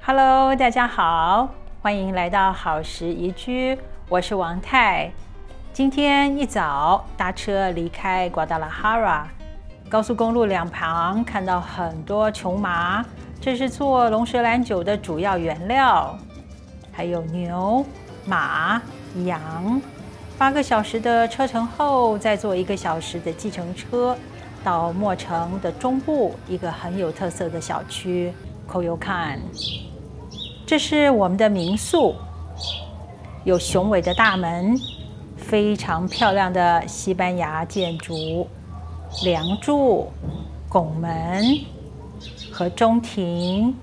Hello， 大家好，欢迎来到好时宜居，我是王太。今天一早搭车离开瓜达拉哈拉，高速公路两旁看到很多琼麻，这是做龙舌兰酒的主要原料。还有牛、马、羊。8个小时的车程后，再坐1个小时的计程车，到墨城的中部一个很有特色的小区 Coyoacan。这是我们的民宿，有雄伟的大门，非常漂亮的西班牙建筑，梁柱、拱门和中庭。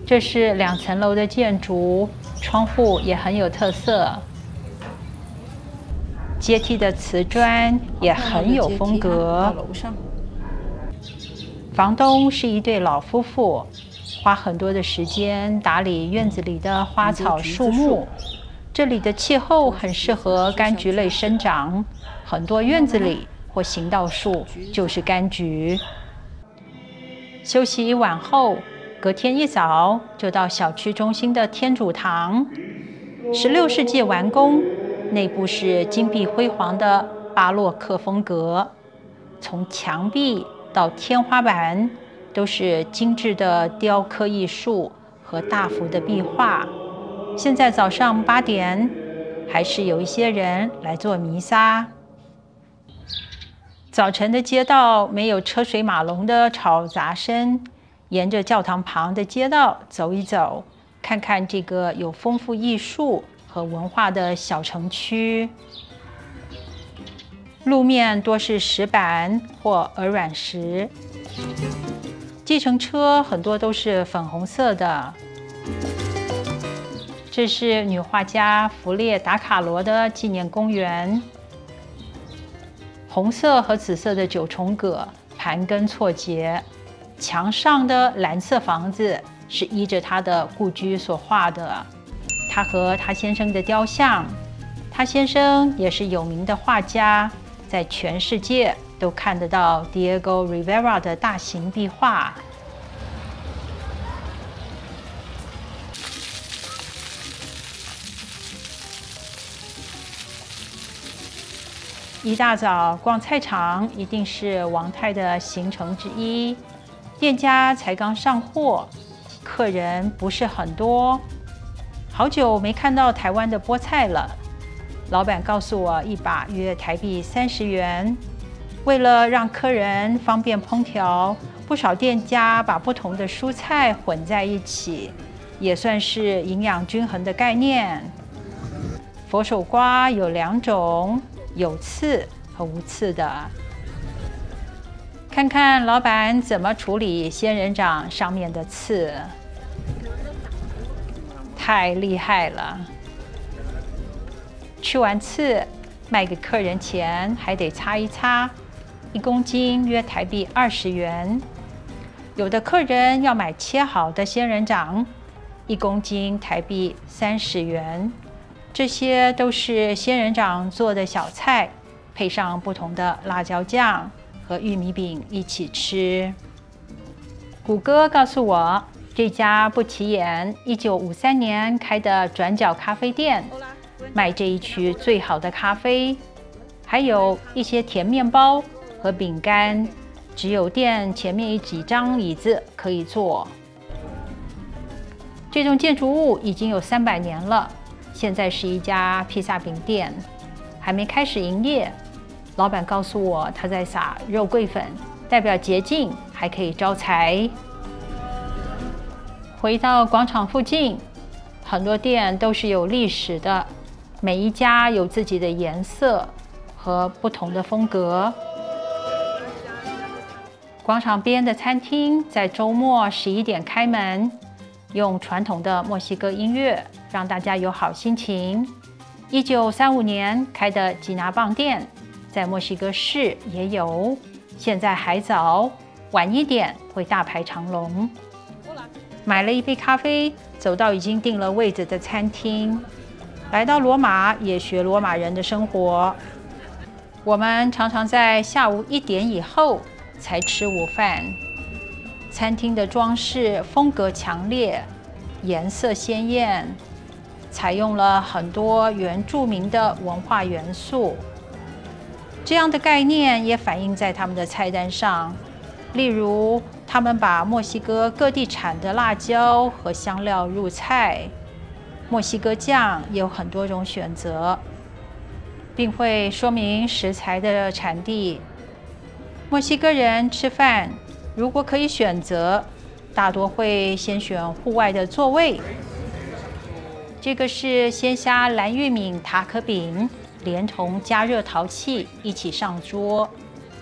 这是2层楼的建筑，窗户也很有特色，阶梯的瓷砖也很有风格。房东是一对老夫妇，花很多的时间打理院子里的花草树木。这里的气候很适合柑橘类生长，很多院子里或行道树就是柑橘。休息一晚后，隔天一早就到小区中心的天主堂，16世纪完工，内部是金碧辉煌的巴洛克风格，从墙壁到天花板都是精致的雕刻艺术和大幅的壁画。现在早上8点，还是有一些人来做弥撒。早晨的街道没有车水马龙的吵杂声，沿着教堂旁的街道走一走，看看这个有丰富艺术和文化的小城区。路面多是石板或鹅卵石，计程车很多都是粉红色的。这是女画家弗列达卡罗的纪念公园，红色和紫色的9重葛盘根错节。墙上的蓝色房子是依着他的故居所画的，他和他先生的雕像。他先生也是有名的画家，在全世界都看得到 Diego Rivera 的大型壁画。一大早逛菜场一定是王太的行程之一。店家才刚上货，客人不是很多。好久没看到台湾的菠菜了。老板告诉我，1把约台币30元。为了让客人方便烹调，不少店家把不同的蔬菜混在一起，也算是营养均衡的概念。佛手瓜有2种，有刺和无刺的。看看老板怎么处理仙人掌上面的刺，太厉害了！去完刺，卖给客人前还得擦一擦，1公斤约台币20元。有的客人要买切好的仙人掌，1公斤台币30元。这些都是仙人掌做的小菜，配上不同的辣椒酱和玉米饼一起吃。谷歌告诉我，这家不起眼，1953年开的转角咖啡店，卖这一区最好的咖啡，还有一些甜面包和饼干。只有店前面几张椅子可以坐。这栋建筑物已经有300年了，现在是一家披萨饼店，还没开始营业。老板告诉我，他在撒肉桂粉，代表洁净，还可以招财。回到广场附近，很多店都是有历史的，每一家有自己的颜色和不同的风格。广场边的餐厅在周末11点开门，用传统的墨西哥音乐让大家有好心情。1935年开的吉拿棒店，在墨西哥市也有，现在还早，晚一点会大排长龙。买了一杯咖啡，走到已经订了位子的餐厅。来到罗马，也学罗马人的生活。我们常常在下午1点以后才吃午饭。餐厅的装饰风格强烈，颜色鲜艳，采用了很多原住民的文化元素。这样的概念也反映在他们的菜单上，例如，他们把墨西哥各地产的辣椒和香料入菜，墨西哥酱也有很多种选择，并会说明食材的产地。墨西哥人吃饭如果可以选择，大多会先选户外的座位。这个是鲜虾蓝玉米塔可饼，连同加热陶器一起上桌。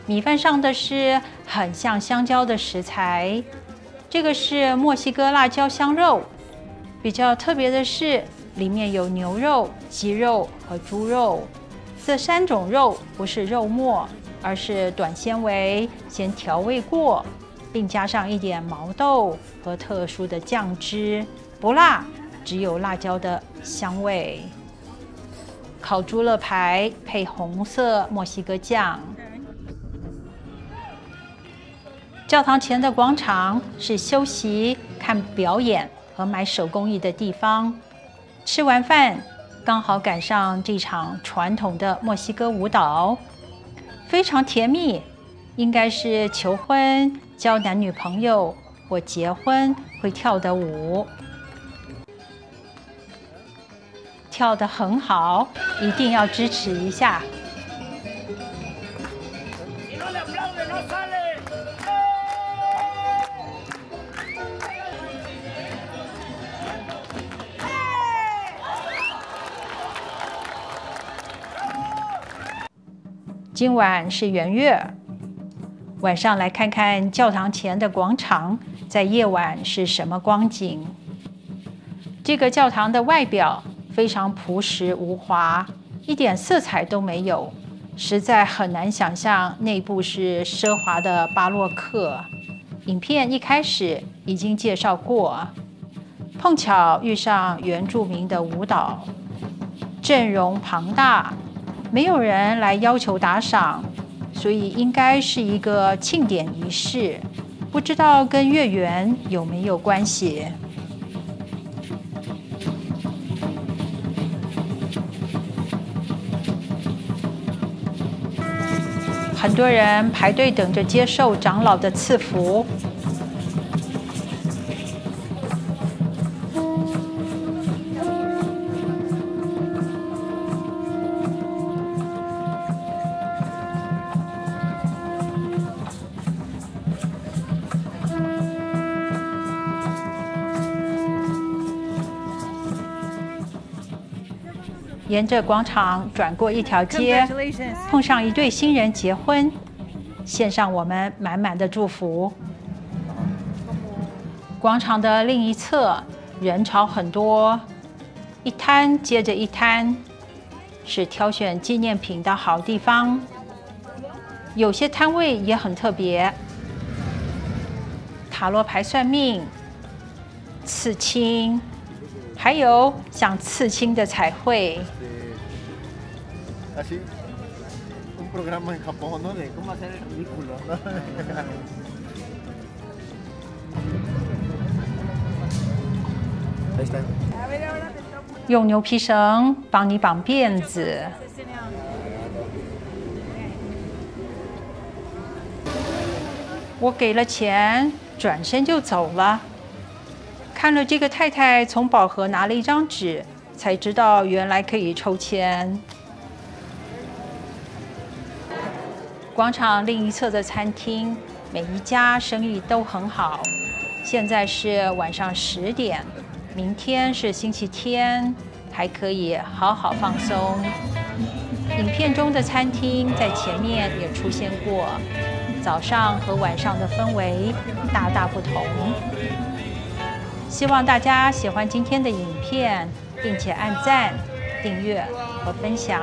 米饭上的是很像香蕉的食材，这个是墨西哥辣椒香肉。比较特别的是，里面有牛肉、鸡肉和猪肉。这3种肉不是肉末，而是短纤维，先调味过，并加上一点毛豆和特殊的酱汁，不辣，只有辣椒的香味。烤猪肋排配红色墨西哥酱。教堂前的广场是休息、看表演和买手工艺的地方。吃完饭，刚好赶上这场传统的墨西哥舞蹈，非常甜蜜，应该是求婚、交男女朋友或结婚会跳的舞。跳得很好，一定要支持一下。今晚是元月，晚上来看看教堂前的广场，在夜晚是什么光景。这个教堂的外表非常朴实无华，一点色彩都没有，实在很难想象内部是奢华的巴洛克。影片一开始已经介绍过，碰巧遇上原住民的舞蹈，阵容庞大，没有人来要求打赏，所以应该是一个庆典仪式，不知道跟月圆有没有关系。很多人排队等着接受长老的赐福。沿着广场转过一条街，碰上一对新人结婚，献上我们满满的祝福。广场的另一侧人潮很多，一摊接着一摊，是挑选纪念品的好地方。有些摊位也很特别，塔罗牌算命、刺青，还有像刺青的彩绘。Así, un programa en Japón, ¿no? De cómo hacer el ridículo, ¿no? 用牛皮绳帮你绑辫子。我给了钱，转身就走了。看了这个太太从宝盒拿了一张纸，才知道原来可以抽签。广场另一侧的餐厅，每一家生意都很好。现在是晚上10点，明天是星期天，还可以好好放松。影片中的餐厅在前面也出现过，早上和晚上的氛围大大不同。希望大家喜欢今天的影片，并且按赞、订阅和分享。